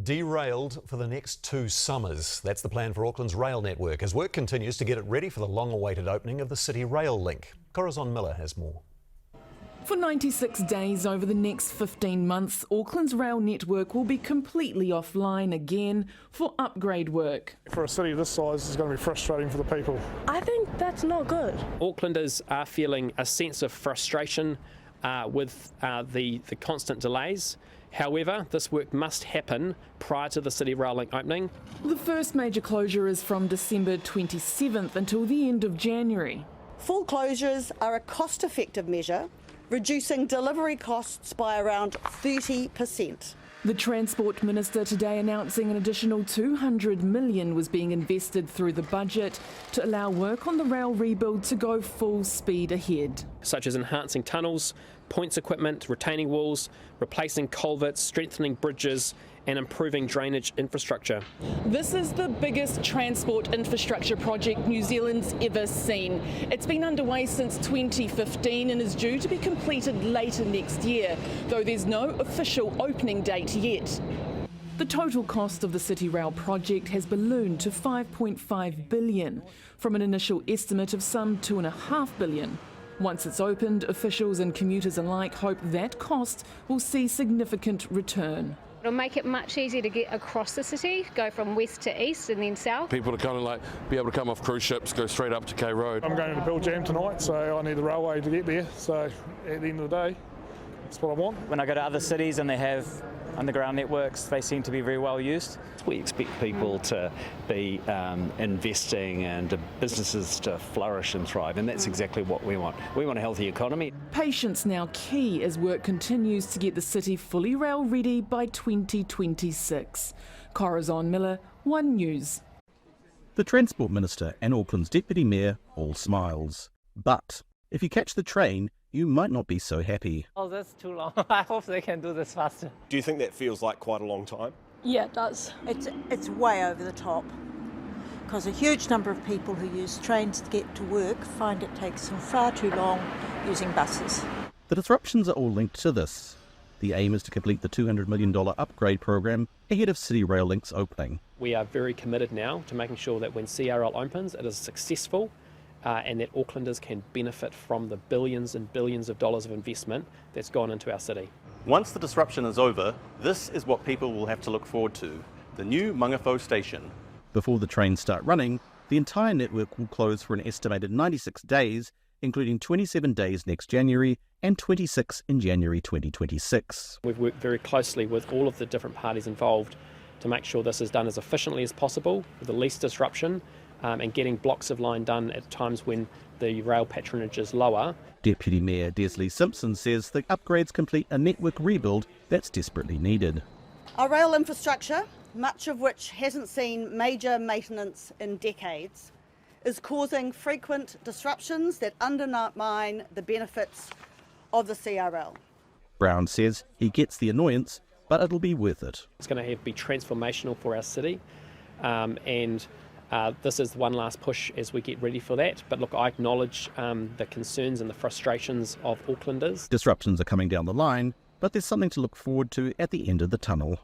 Derailed for the next 2 summers. That's the plan for Auckland's rail network as work continues to get it ready for the long-awaited opening of the City Rail Link. Corazon Miller has more. For 96 days over the next 15 months, Auckland's rail network will be completely offline again for upgrade work. For a city this size, it's going to be frustrating for the people. I think that's not good. Aucklanders are feeling a sense of frustration with the constant delays. However, this work must happen prior to the City Rail Link opening. The first major closure is from December 27th until the end of January. Full closures are a cost-effective measure, reducing delivery costs by around 30%. The Transport Minister today announcing an additional $200 million was being invested through the budget to allow work on the rail rebuild to go full speed ahead. Such as enhancing tunnels, points equipment, retaining walls, replacing culverts, strengthening bridges and improving drainage infrastructure. This is the biggest transport infrastructure project New Zealand's ever seen. It's been underway since 2015 and is due to be completed later next year, though there's no official opening date yet. The total cost of the City Rail project has ballooned to $5.5 billion, from an initial estimate of some $2.5 billion. Once it's opened, officials and commuters alike hope that cost will see significant return. It'll make it much easier to get across the city, go from west to east and then south. People to kind of like be able to come off cruise ships, go straight up to K Road. I'm going to Bill Jam tonight, so I need the railway to get there. So at the end of the day, that's what I want. When I go to other cities and they have underground networks, they seem to be very well used. We expect people to be investing and businesses to flourish and thrive, and that's exactly what we want. We want a healthy economy. Patience now key as work continues to get the city fully rail ready by 2026. Corazon Miller, One News. The Transport Minister and Auckland's Deputy Mayor all smiles. But if you catch the train, you might not be so happy. Oh, that's too long. I hope they can do this faster. Do you think that feels like quite a long time? Yeah, it does. It's way over the top, because a huge number of people who use trains to get to work find it takes them far too long using buses. The disruptions are all linked to this. The aim is to complete the $200 million upgrade program ahead of City Rail Link's opening. We are very committed now to making sure that when CRL opens, it is successful and that Aucklanders can benefit from the billions and billions of dollars of investment that's gone into our city. Once the disruption is over, this is what people will have to look forward to, the new Mangawhau station. Before the trains start running, the entire network will close for an estimated 96 days, including 27 days next January and 26 in January 2026. We've worked very closely with all of the different parties involved to make sure this is done as efficiently as possible, with the least disruption, and getting blocks of line done at times when the rail patronage is lower. Deputy Mayor Desley Simpson says the upgrades complete a network rebuild that's desperately needed. Our rail infrastructure, much of which hasn't seen major maintenance in decades, is causing frequent disruptions that undermine the benefits of the CRL. Brown says he gets the annoyance, but it'll be worth it. It's going to be transformational for our city, and this is one last push as we get ready for that. But look, I acknowledge the concerns and the frustrations of Aucklanders. Disruptions are coming down the line, but there's something to look forward to at the end of the tunnel.